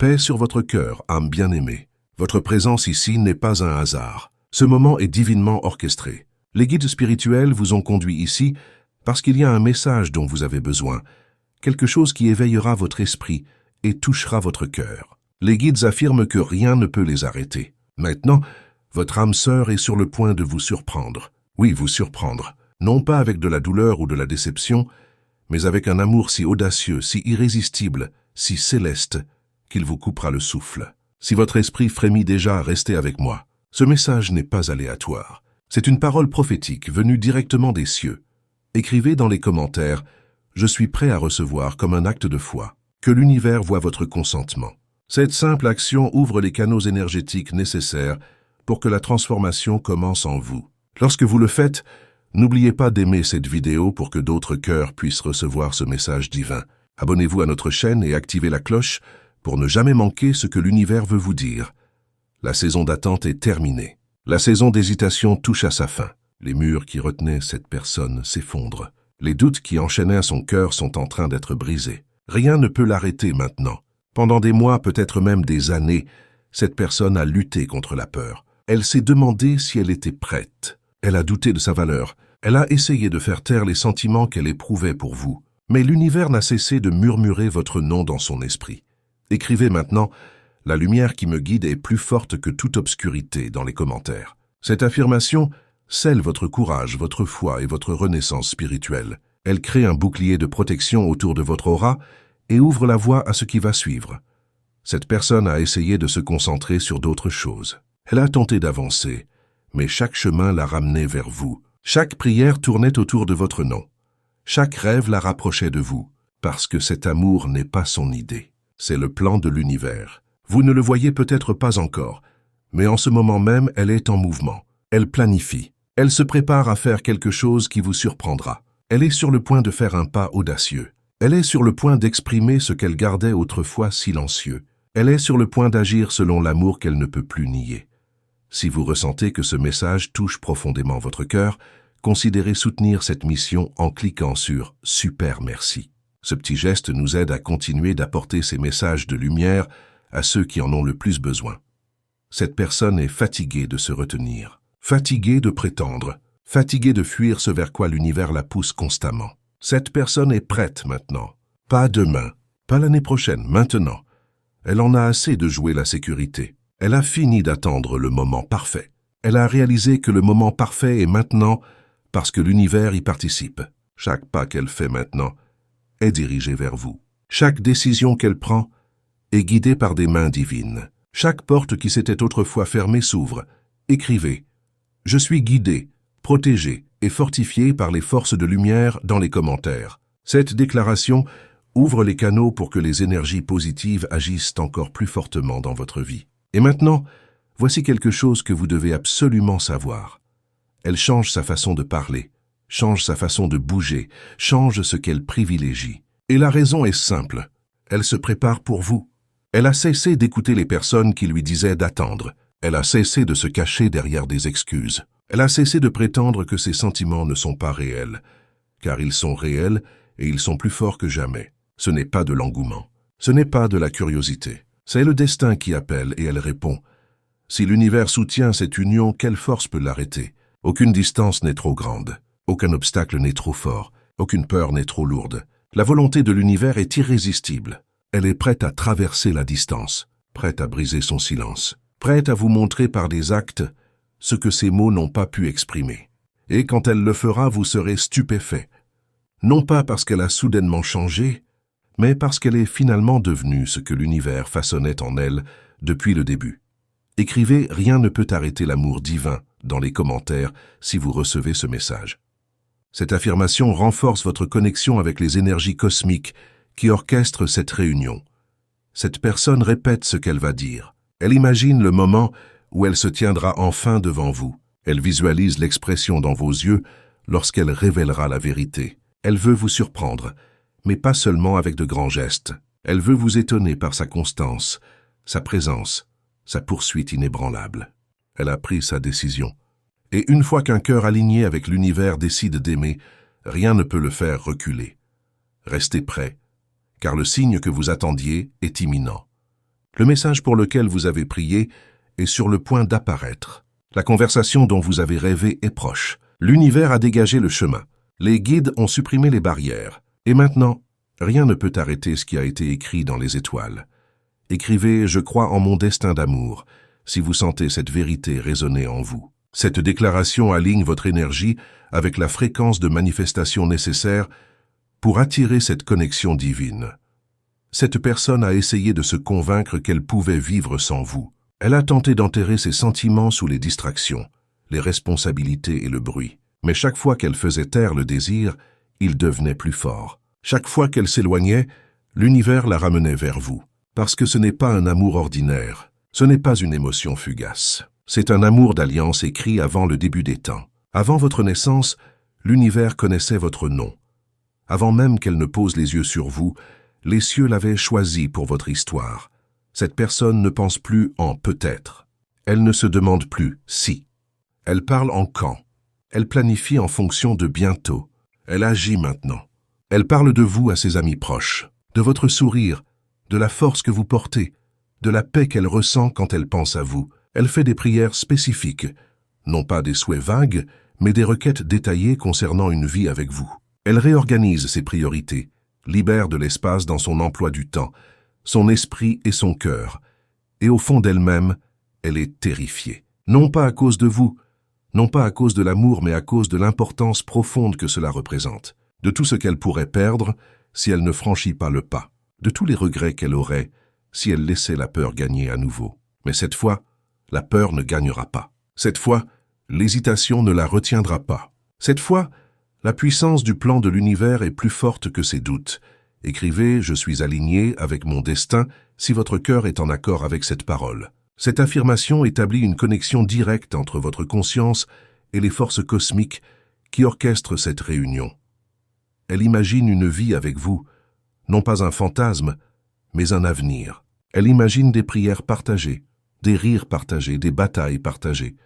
Paix sur votre cœur, âme bien-aimée. Votre présence ici n'est pas un hasard. Ce moment est divinement orchestré. Les guides spirituels vous ont conduit ici parce qu'il y a un message dont vous avez besoin, quelque chose qui éveillera votre esprit et touchera votre cœur. Les guides affirment que rien ne peut les arrêter. Maintenant, votre âme sœur est sur le point de vous surprendre. Oui, vous surprendre. Non pas avec de la douleur ou de la déception, mais avec un amour si audacieux, si irrésistible, si céleste, qu'il vous coupera le souffle. Si votre esprit frémit déjà, restez avec moi. Ce message n'est pas aléatoire. C'est une parole prophétique venue directement des cieux. Écrivez dans les commentaires « Je suis prêt à recevoir comme un acte de foi ». Que l'univers voie votre consentement. Cette simple action ouvre les canaux énergétiques nécessaires pour que la transformation commence en vous. Lorsque vous le faites, n'oubliez pas d'aimer cette vidéo pour que d'autres cœurs puissent recevoir ce message divin. Abonnez-vous à notre chaîne et activez la cloche pour ne jamais manquer ce que l'univers veut vous dire. La saison d'attente est terminée. La saison d'hésitation touche à sa fin. Les murs qui retenaient cette personne s'effondrent. Les doutes qui enchaînaient son cœur sont en train d'être brisés. Rien ne peut l'arrêter maintenant. Pendant des mois, peut-être même des années, cette personne a lutté contre la peur. Elle s'est demandé si elle était prête. Elle a douté de sa valeur. Elle a essayé de faire taire les sentiments qu'elle éprouvait pour vous. Mais l'univers n'a cessé de murmurer votre nom dans son esprit. Écrivez maintenant « La lumière qui me guide est plus forte que toute obscurité » dans les commentaires. Cette affirmation scelle votre courage, votre foi et votre renaissance spirituelle. Elle crée un bouclier de protection autour de votre aura et ouvre la voie à ce qui va suivre. Cette personne a essayé de se concentrer sur d'autres choses. Elle a tenté d'avancer, mais chaque chemin l'a ramenée vers vous. Chaque prière tournait autour de votre nom. Chaque rêve la rapprochait de vous, parce que cet amour n'est pas son idée. C'est le plan de l'univers. Vous ne le voyez peut-être pas encore, mais en ce moment même, elle est en mouvement. Elle planifie. Elle se prépare à faire quelque chose qui vous surprendra. Elle est sur le point de faire un pas audacieux. Elle est sur le point d'exprimer ce qu'elle gardait autrefois silencieux. Elle est sur le point d'agir selon l'amour qu'elle ne peut plus nier. Si vous ressentez que ce message touche profondément votre cœur, considérez soutenir cette mission en cliquant sur « Super merci ». Ce petit geste nous aide à continuer d'apporter ces messages de lumière à ceux qui en ont le plus besoin. Cette personne est fatiguée de se retenir, fatiguée de prétendre, fatiguée de fuir ce vers quoi l'univers la pousse constamment. Cette personne est prête maintenant. Pas demain, pas l'année prochaine, maintenant. Elle en a assez de jouer la sécurité. Elle a fini d'attendre le moment parfait. Elle a réalisé que le moment parfait est maintenant parce que l'univers y participe. Chaque pas qu'elle fait maintenant est dirigé vers vous. Chaque décision qu'elle prend est guidée par des mains divines. Chaque porte qui s'était autrefois fermée s'ouvre. Écrivez « Je suis guidé, protégé et fortifié par les forces de lumière » dans les commentaires. Cette déclaration ouvre les canaux pour que les énergies positives agissent encore plus fortement dans votre vie. Et maintenant, voici quelque chose que vous devez absolument savoir. Elle change sa façon de parler, change sa façon de bouger, change ce qu'elle privilégie. Et la raison est simple. Elle se prépare pour vous. Elle a cessé d'écouter les personnes qui lui disaient d'attendre. Elle a cessé de se cacher derrière des excuses. Elle a cessé de prétendre que ses sentiments ne sont pas réels, car ils sont réels et ils sont plus forts que jamais. Ce n'est pas de l'engouement, ce n'est pas de la curiosité. C'est le destin qui appelle et elle répond. Si l'univers soutient cette union, quelle force peut l'arrêter? Aucune distance n'est trop grande, aucun obstacle n'est trop fort, aucune peur n'est trop lourde. La volonté de l'univers est irrésistible. Elle est prête à traverser la distance, prête à briser son silence, prête à vous montrer par des actes ce que ces mots n'ont pas pu exprimer. Et quand elle le fera, vous serez stupéfait. Non pas parce qu'elle a soudainement changé, mais parce qu'elle est finalement devenue ce que l'univers façonnait en elle depuis le début. Écrivez « Rien ne peut arrêter l'amour divin » dans les commentaires si vous recevez ce message. Cette affirmation renforce votre connexion avec les énergies cosmiques qui orchestrent cette réunion. Cette personne répète ce qu'elle va dire. Elle imagine le moment où elle se tiendra enfin devant vous. Elle visualise l'expression dans vos yeux lorsqu'elle révélera la vérité. Elle veut vous surprendre, mais pas seulement avec de grands gestes. Elle veut vous étonner par sa constance, sa présence, sa poursuite inébranlable. Elle a pris sa décision. Et une fois qu'un cœur aligné avec l'univers décide d'aimer, rien ne peut le faire reculer. Restez prêts, car le signe que vous attendiez est imminent. Le message pour lequel vous avez prié est sur le point d'apparaître. La conversation dont vous avez rêvé est proche. L'univers a dégagé le chemin. Les guides ont supprimé les barrières. Et maintenant, rien ne peut arrêter ce qui a été écrit dans les étoiles. Écrivez « Je crois en mon destin d'amour » si vous sentez cette vérité résonner en vous. Cette déclaration aligne votre énergie avec la fréquence de manifestation nécessaire pour attirer cette connexion divine. Cette personne a essayé de se convaincre qu'elle pouvait vivre sans vous. Elle a tenté d'enterrer ses sentiments sous les distractions, les responsabilités et le bruit. Mais chaque fois qu'elle faisait taire le désir, il devenait plus fort. Chaque fois qu'elle s'éloignait, l'univers la ramenait vers vous. Parce que ce n'est pas un amour ordinaire, ce n'est pas une émotion fugace. C'est un amour d'alliance écrit avant le début des temps. Avant votre naissance, l'univers connaissait votre nom. Avant même qu'elle ne pose les yeux sur vous, les cieux l'avaient choisi pour votre histoire. Cette personne ne pense plus en peut-être. Elle ne se demande plus si. Elle parle en quand. Elle planifie en fonction de bientôt. Elle agit maintenant. Elle parle de vous à ses amis proches, de votre sourire, de la force que vous portez, de la paix qu'elle ressent quand elle pense à vous. Elle fait des prières spécifiques, non pas des souhaits vagues, mais des requêtes détaillées concernant une vie avec vous. Elle réorganise ses priorités, libère de l'espace dans son emploi du temps, son esprit et son cœur. Et au fond d'elle-même, elle est terrifiée. Non pas à cause de vous, non pas à cause de l'amour, mais à cause de l'importance profonde que cela représente, de tout ce qu'elle pourrait perdre si elle ne franchit pas le pas, de tous les regrets qu'elle aurait si elle laissait la peur gagner à nouveau. Mais cette fois, la peur ne gagnera pas. Cette fois, l'hésitation ne la retiendra pas. Cette fois, la puissance du plan de l'univers est plus forte que ses doutes. Écrivez « Je suis aligné avec mon destin » si votre cœur est en accord avec cette parole. Cette affirmation établit une connexion directe entre votre conscience et les forces cosmiques qui orchestrent cette réunion. Elle imagine une vie avec vous, non pas un fantasme, mais un avenir. Elle imagine des prières partagées, des rires partagés, des batailles partagées,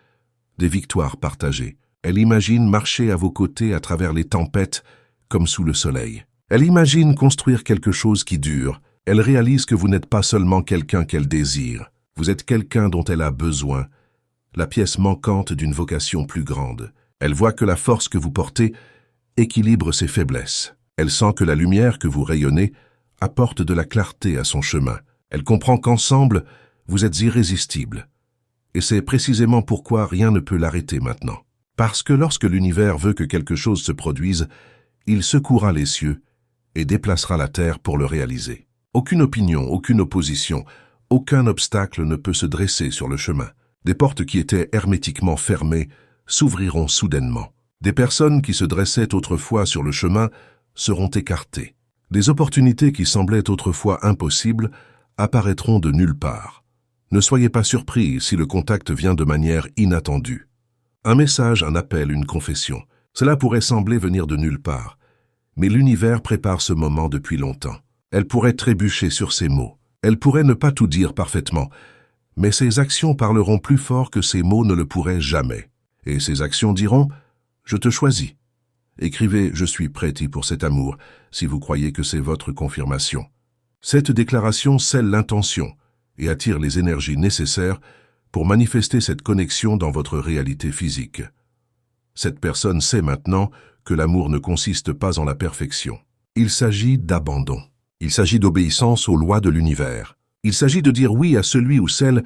des victoires partagées. Elle imagine marcher à vos côtés à travers les tempêtes comme sous le soleil. Elle imagine construire quelque chose qui dure. Elle réalise que vous n'êtes pas seulement quelqu'un qu'elle désire. Vous êtes quelqu'un dont elle a besoin, la pièce manquante d'une vocation plus grande. Elle voit que la force que vous portez équilibre ses faiblesses. Elle sent que la lumière que vous rayonnez apporte de la clarté à son chemin. Elle comprend qu'ensemble, vous êtes irrésistible. Et c'est précisément pourquoi rien ne peut l'arrêter maintenant. Parce que lorsque l'univers veut que quelque chose se produise, il secouera les cieux et déplacera la terre pour le réaliser. Aucune opinion, aucune opposition, aucun obstacle ne peut se dresser sur le chemin. Des portes qui étaient hermétiquement fermées s'ouvriront soudainement. Des personnes qui se dressaient autrefois sur le chemin seront écartées. Des opportunités qui semblaient autrefois impossibles apparaîtront de nulle part. Ne soyez pas surpris si le contact vient de manière inattendue. Un message, un appel, une confession. Cela pourrait sembler venir de nulle part. Mais l'univers prépare ce moment depuis longtemps. Elle pourrait trébucher sur ces mots. Elle pourrait ne pas tout dire parfaitement. Mais ses actions parleront plus fort que ces mots ne le pourraient jamais. Et ses actions diront « Je te choisis ». Écrivez « Je suis prêt pour cet amour » si vous croyez que c'est votre confirmation. Cette déclaration scelle l'intention et attire les énergies nécessaires pour manifester cette connexion dans votre réalité physique. Cette personne sait maintenant que l'amour ne consiste pas en la perfection. Il s'agit d'abandon. Il s'agit d'obéissance aux lois de l'univers. Il s'agit de dire oui à celui ou celle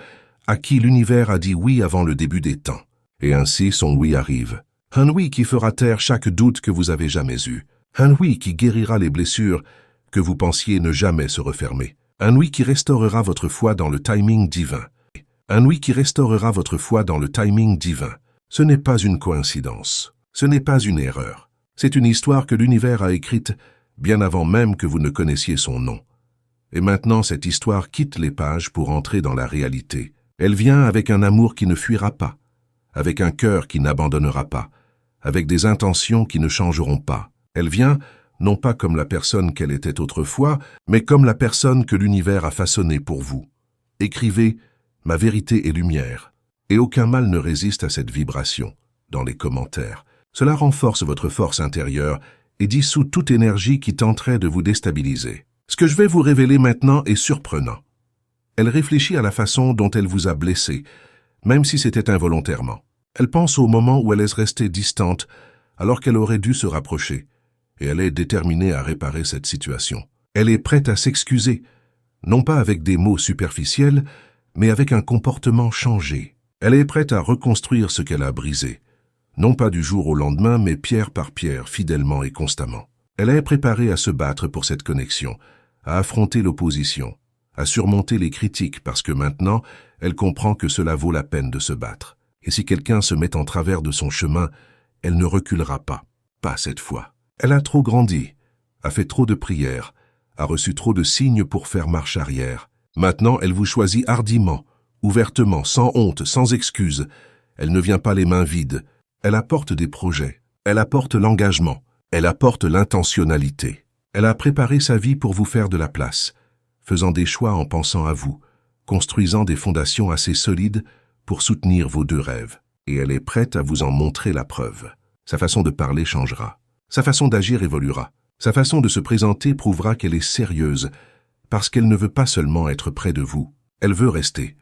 à qui l'univers a dit oui avant le début des temps. Et ainsi son oui arrive. Un oui qui fera taire chaque doute que vous avez jamais eu. Un oui qui guérira les blessures que vous pensiez ne jamais se refermer. Un oui qui restaurera votre foi dans le timing divin. Un oui qui restaurera votre foi dans le timing divin. Ce n'est pas une coïncidence. Ce n'est pas une erreur. C'est une histoire que l'univers a écrite bien avant même que vous ne connaissiez son nom. Et maintenant, cette histoire quitte les pages pour entrer dans la réalité. Elle vient avec un amour qui ne fuira pas, avec un cœur qui n'abandonnera pas, avec des intentions qui ne changeront pas. Elle vient, non pas comme la personne qu'elle était autrefois, mais comme la personne que l'univers a façonnée pour vous. Écrivez « Ma vérité est lumière » et aucun mal ne résiste à cette vibration dans les commentaires. Cela renforce votre force intérieure et dissout toute énergie qui tenterait de vous déstabiliser. Ce que je vais vous révéler maintenant est surprenant. Elle réfléchit à la façon dont elle vous a blessé, même si c'était involontairement. Elle pense au moment où elle est restée distante, alors qu'elle aurait dû se rapprocher, et elle est déterminée à réparer cette situation. Elle est prête à s'excuser, non pas avec des mots superficiels, mais avec un comportement changé. Elle est prête à reconstruire ce qu'elle a brisé, non pas du jour au lendemain, mais pierre par pierre, fidèlement et constamment. Elle est préparée à se battre pour cette connexion, à affronter l'opposition, à surmonter les critiques, parce que maintenant, elle comprend que cela vaut la peine de se battre. Et si quelqu'un se met en travers de son chemin, elle ne reculera pas, pas cette fois. Elle a trop grandi, a fait trop de prières, a reçu trop de signes pour faire marche arrière. Maintenant, elle vous choisit hardiment, ouvertement, sans honte, sans excuse. Elle ne vient pas les mains vides. Elle apporte des projets. Elle apporte l'engagement. Elle apporte l'intentionnalité. Elle a préparé sa vie pour vous faire de la place, faisant des choix en pensant à vous, construisant des fondations assez solides pour soutenir vos deux rêves. Et elle est prête à vous en montrer la preuve. Sa façon de parler changera. Sa façon d'agir évoluera. Sa façon de se présenter prouvera qu'elle est sérieuse, parce qu'elle ne veut pas seulement être près de vous. Elle veut rester.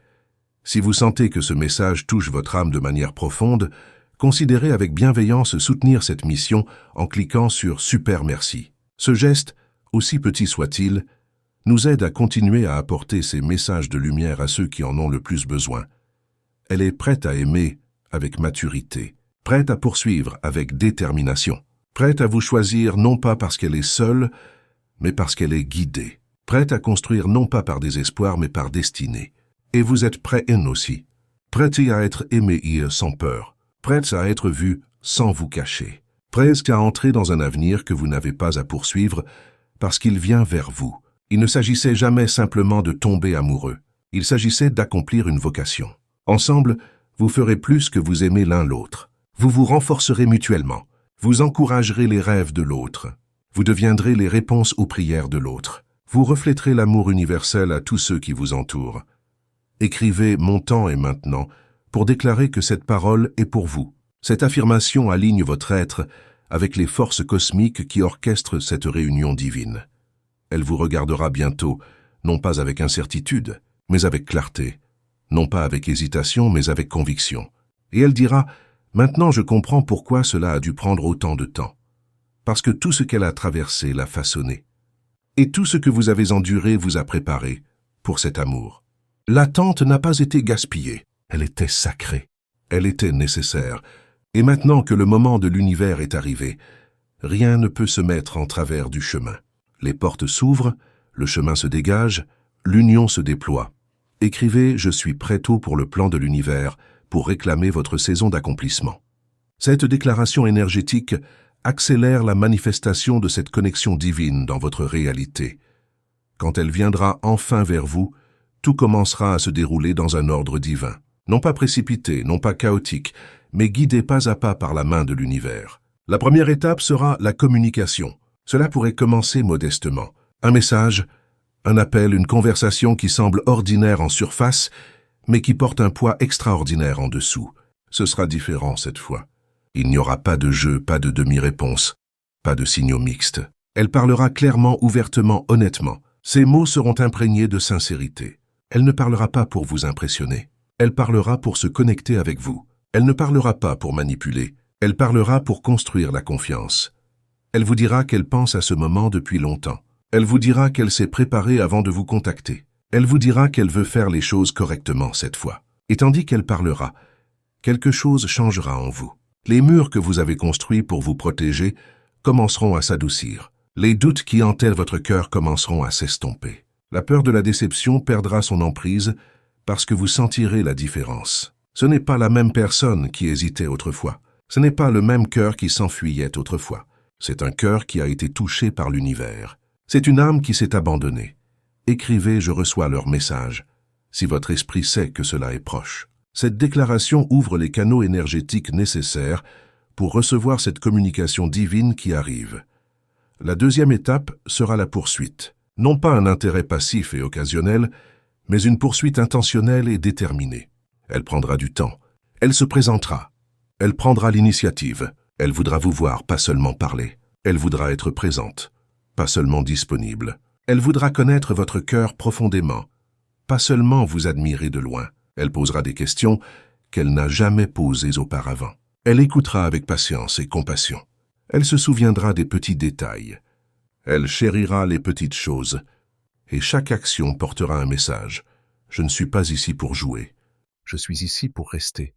Si vous sentez que ce message touche votre âme de manière profonde, considérez avec bienveillance soutenir cette mission en cliquant sur « Super merci ». Ce geste, aussi petit soit-il, nous aide à continuer à apporter ces messages de lumière à ceux qui en ont le plus besoin. Elle est prête à aimer avec maturité, prête à poursuivre avec détermination, prête à vous choisir non pas parce qu'elle est seule, mais parce qu'elle est guidée, prête à construire non pas par désespoir, mais par destinée. Et vous êtes prêt elle aussi, prête à être aimé sans peur, prête à être vue sans vous cacher, prête à entrer dans un avenir que vous n'avez pas à poursuivre parce qu'il vient vers vous. Il ne s'agissait jamais simplement de tomber amoureux, il s'agissait d'accomplir une vocation. Ensemble, vous ferez plus que vous aimez l'un l'autre. Vous vous renforcerez mutuellement, vous encouragerez les rêves de l'autre, vous deviendrez les réponses aux prières de l'autre, vous refléterez l'amour universel à tous ceux qui vous entourent. Écrivez « Mon temps est maintenant » pour déclarer que cette parole est pour vous. Cette affirmation aligne votre être avec les forces cosmiques qui orchestrent cette réunion divine. Elle vous regardera bientôt, non pas avec incertitude, mais avec clarté, non pas avec hésitation, mais avec conviction. Et elle dira « Maintenant je comprends pourquoi cela a dû prendre autant de temps. Parce que tout ce qu'elle a traversé l'a façonné. Et tout ce que vous avez enduré vous a préparé pour cet amour. L'attente n'a pas été gaspillée, elle était sacrée, elle était nécessaire. Et maintenant que le moment de l'univers est arrivé, rien ne peut se mettre en travers du chemin. Les portes s'ouvrent, le chemin se dégage, l'union se déploie. Écrivez « Je suis prêt tôt pour le plan de l'univers » pour réclamer votre saison d'accomplissement. Cette déclaration énergétique accélère la manifestation de cette connexion divine dans votre réalité. Quand elle viendra enfin vers vous, tout commencera à se dérouler dans un ordre divin. Non pas précipité, non pas chaotique, mais guidé pas à pas par la main de l'univers. La première étape sera la communication. Cela pourrait commencer modestement. Un message, un appel, une conversation qui semble ordinaire en surface, mais qui porte un poids extraordinaire en dessous. Ce sera différent cette fois. Il n'y aura pas de jeu, pas de demi-réponse, pas de signaux mixtes. Elle parlera clairement, ouvertement, honnêtement. Ses mots seront imprégnés de sincérité. Elle ne parlera pas pour vous impressionner. Elle parlera pour se connecter avec vous. Elle ne parlera pas pour manipuler. Elle parlera pour construire la confiance. Elle vous dira qu'elle pense à ce moment depuis longtemps. Elle vous dira qu'elle s'est préparée avant de vous contacter. Elle vous dira qu'elle veut faire les choses correctement cette fois. Et tandis qu'elle parlera, quelque chose changera en vous. Les murs que vous avez construits pour vous protéger commenceront à s'adoucir. Les doutes qui hantaient votre cœur commenceront à s'estomper. La peur de la déception perdra son emprise parce que vous sentirez la différence. Ce n'est pas la même personne qui hésitait autrefois. Ce n'est pas le même cœur qui s'enfuyait autrefois. C'est un cœur qui a été touché par l'univers. C'est une âme qui s'est abandonnée. Écrivez « Je reçois leur message » si votre esprit sait que cela est proche. Cette déclaration ouvre les canaux énergétiques nécessaires pour recevoir cette communication divine qui arrive. La deuxième étape sera la poursuite. Non pas un intérêt passif et occasionnel, mais une poursuite intentionnelle et déterminée. Elle prendra du temps. Elle se présentera. Elle prendra l'initiative. Elle voudra vous voir, pas seulement parler. Elle voudra être présente, pas seulement disponible. Elle voudra connaître votre cœur profondément, pas seulement vous admirer de loin. Elle posera des questions qu'elle n'a jamais posées auparavant. Elle écoutera avec patience et compassion. Elle se souviendra des petits détails. Elle chérira les petites choses. Et chaque action portera un message. Je ne suis pas ici pour jouer. Je suis ici pour rester.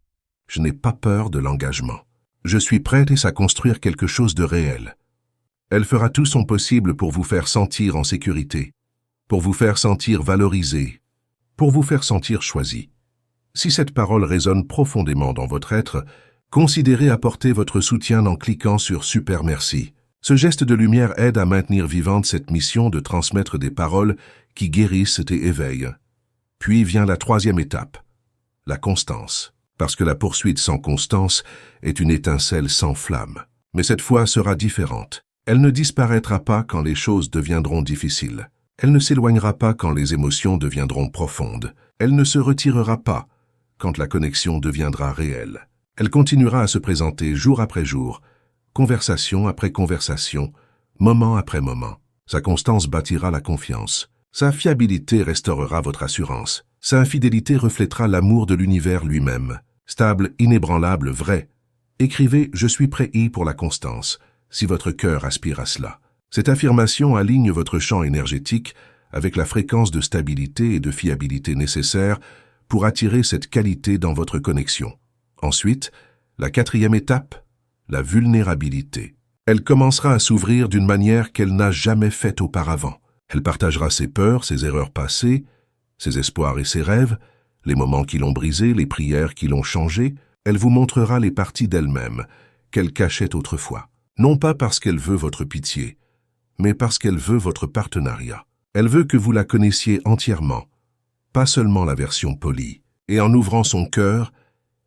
Je n'ai pas peur de l'engagement. Je suis prête à construire quelque chose de réel. Elle fera tout son possible pour vous faire sentir en sécurité, pour vous faire sentir valorisé, pour vous faire sentir choisi. Si cette parole résonne profondément dans votre être, considérez apporter votre soutien en cliquant sur Super Merci. Ce geste de lumière aide à maintenir vivante cette mission de transmettre des paroles qui guérissent et éveillent. Puis vient la troisième étape, la constance. Parce que la poursuite sans constance est une étincelle sans flamme. Mais cette fois sera différente. Elle ne disparaîtra pas quand les choses deviendront difficiles. Elle ne s'éloignera pas quand les émotions deviendront profondes. Elle ne se retirera pas quand la connexion deviendra réelle. Elle continuera à se présenter jour après jour, conversation après conversation, moment après moment. Sa constance bâtira la confiance. Sa fiabilité restaurera votre assurance. Sa infidélité reflètera l'amour de l'univers lui-même. Stable, inébranlable, vrai. Écrivez « Je suis prêt pour la constance » si votre cœur aspire à cela. Cette affirmation aligne votre champ énergétique avec la fréquence de stabilité et de fiabilité nécessaire pour attirer cette qualité dans votre connexion. Ensuite, la quatrième étape, la vulnérabilité. Elle commencera à s'ouvrir d'une manière qu'elle n'a jamais faite auparavant. Elle partagera ses peurs, ses erreurs passées, ses espoirs et ses rêves, les moments qui l'ont brisé, les prières qui l'ont changé. Elle vous montrera les parties d'elle-même qu'elle cachait autrefois. Non pas parce qu'elle veut votre pitié, mais parce qu'elle veut votre partenariat. Elle veut que vous la connaissiez entièrement, pas seulement la version polie. Et en ouvrant son cœur,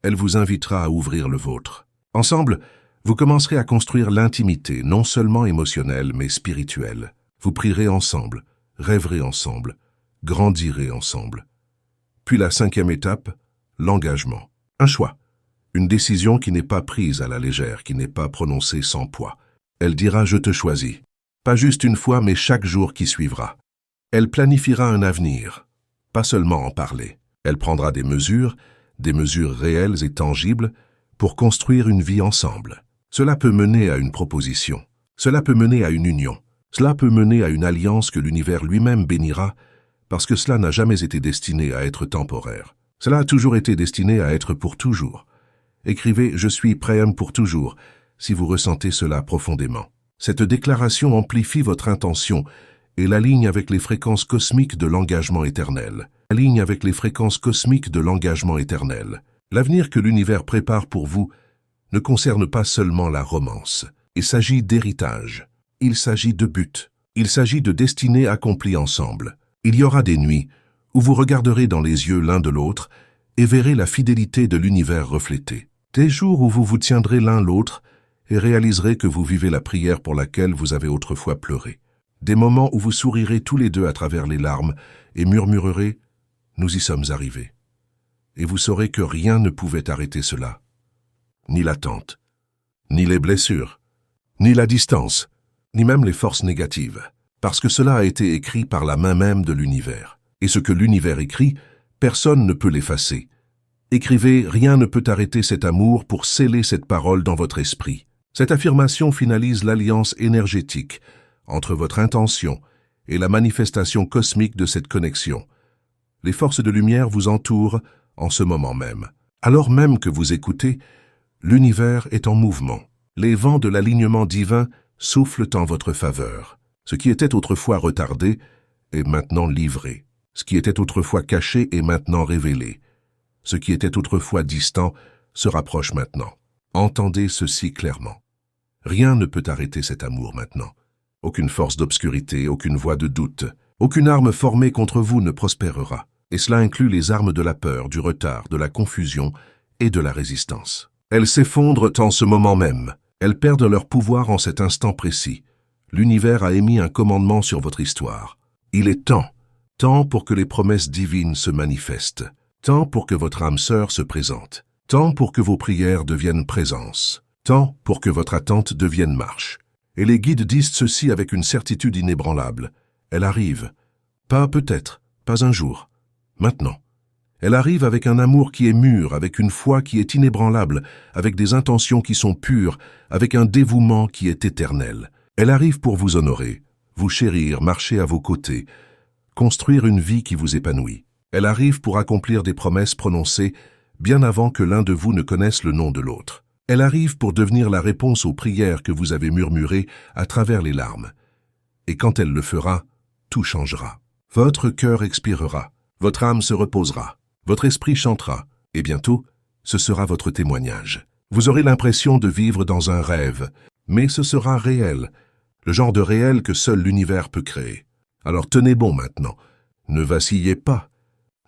elle vous invitera à ouvrir le vôtre. Ensemble, vous commencerez à construire l'intimité, non seulement émotionnelle, mais spirituelle. Vous prierez ensemble, rêverez ensemble, grandirez ensemble. Puis la cinquième étape, l'engagement. Un choix. Une décision qui n'est pas prise à la légère, qui n'est pas prononcée sans poids. Elle dira « Je te choisis ». Pas juste une fois, mais chaque jour qui suivra. Elle planifiera un avenir, pas seulement en parler. Elle prendra des mesures réelles et tangibles, pour construire une vie ensemble. Cela peut mener à une proposition. Cela peut mener à une union. Cela peut mener à une alliance que l'univers lui-même bénira, parce que cela n'a jamais été destiné à être temporaire. Cela a toujours été destiné à être pour toujours. Écrivez « Je suis prêt pour toujours » si vous ressentez cela profondément. Cette déclaration amplifie votre intention et l'aligne avec les fréquences cosmiques de l'engagement éternel. L'avenir que l'univers prépare pour vous ne concerne pas seulement la romance. Il s'agit d'héritage. Il s'agit de but. Il s'agit de destinées accomplies ensemble. Il y aura des nuits où vous regarderez dans les yeux l'un de l'autre et verrez la fidélité de l'univers reflétée. Des jours où vous vous tiendrez l'un l'autre et réaliserez que vous vivez la prière pour laquelle vous avez autrefois pleuré. Des moments où vous sourirez tous les deux à travers les larmes et murmurerez « Nous y sommes arrivés ». Et vous saurez que rien ne pouvait arrêter cela. Ni l'attente, ni les blessures, ni la distance, ni même les forces négatives. Parce que cela a été écrit par la main même de l'univers. Et ce que l'univers écrit, personne ne peut l'effacer. Écrivez « Rien ne peut arrêter cet amour » pour sceller cette parole dans votre esprit. Cette affirmation finalise l'alliance énergétique entre votre intention et la manifestation cosmique de cette connexion. Les forces de lumière vous entourent en ce moment même. Alors même que vous écoutez, l'univers est en mouvement. Les vents de l'alignement divin soufflent en votre faveur. Ce qui était autrefois retardé est maintenant livré. Ce qui était autrefois caché est maintenant révélé. Ce qui était autrefois distant se rapproche maintenant. Entendez ceci clairement. Rien ne peut arrêter cet amour maintenant. Aucune force d'obscurité, aucune voix de doute, aucune arme formée contre vous ne prospérera. Et cela inclut les armes de la peur, du retard, de la confusion et de la résistance. Elles s'effondrent en ce moment même. Elles perdent leur pouvoir en cet instant précis. L'univers a émis un commandement sur votre histoire. Il est temps pour que les promesses divines se manifestent, temps pour que votre âme sœur se présente, temps pour que vos prières deviennent présence, temps pour que votre attente devienne marche. Et les guides disent ceci avec une certitude inébranlable. Elle arrive. Pas peut-être, pas un jour, maintenant. Elle arrive avec un amour qui est mûr, avec une foi qui est inébranlable, avec des intentions qui sont pures, avec un dévouement qui est éternel. Elle arrive pour vous honorer, vous chérir, marcher à vos côtés, construire une vie qui vous épanouit. Elle arrive pour accomplir des promesses prononcées bien avant que l'un de vous ne connaisse le nom de l'autre. Elle arrive pour devenir la réponse aux prières que vous avez murmurées à travers les larmes. Et quand elle le fera, tout changera. Votre cœur expirera, votre âme se reposera, votre esprit chantera, et bientôt, ce sera votre témoignage. Vous aurez l'impression de vivre dans un rêve, mais ce sera réel, le genre de réel que seul l'univers peut créer. Alors tenez bon maintenant, ne vacillez pas,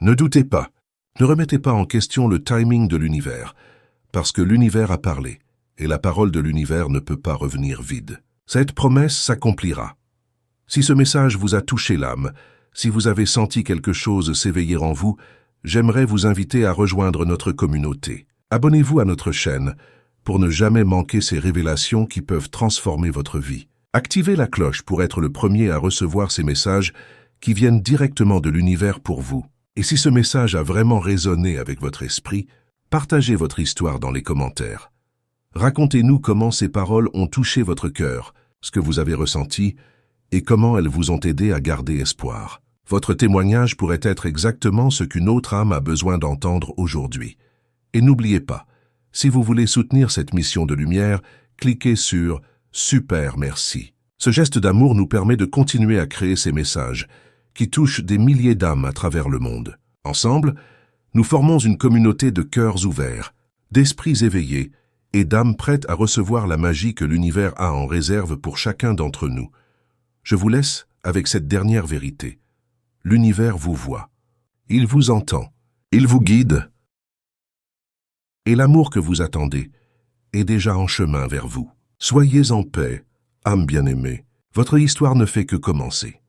ne doutez pas, ne remettez pas en question le timing de l'univers, parce que l'univers a parlé, et la parole de l'univers ne peut pas revenir vide. Cette promesse s'accomplira. Si ce message vous a touché l'âme, si vous avez senti quelque chose s'éveiller en vous, j'aimerais vous inviter à rejoindre notre communauté. Abonnez-vous à notre chaîne pour ne jamais manquer ces révélations qui peuvent transformer votre vie. Activez la cloche pour être le premier à recevoir ces messages qui viennent directement de l'univers pour vous. Et si ce message a vraiment résonné avec votre esprit, partagez votre histoire dans les commentaires. Racontez-nous comment ces paroles ont touché votre cœur, ce que vous avez ressenti, et comment elles vous ont aidé à garder espoir. Votre témoignage pourrait être exactement ce qu'une autre âme a besoin d'entendre aujourd'hui. Et n'oubliez pas, si vous voulez soutenir cette mission de lumière, cliquez sur « Super merci ». Ce geste d'amour nous permet de continuer à créer ces messages qui touchent des milliers d'âmes à travers le monde. Ensemble, nous formons une communauté de cœurs ouverts, d'esprits éveillés et d'âmes prêtes à recevoir la magie que l'univers a en réserve pour chacun d'entre nous. Je vous laisse avec cette dernière vérité. L'univers vous voit. Il vous entend. Il vous guide. Et l'amour que vous attendez est déjà en chemin vers vous. Soyez en paix, âme bien-aimée. Votre histoire ne fait que commencer.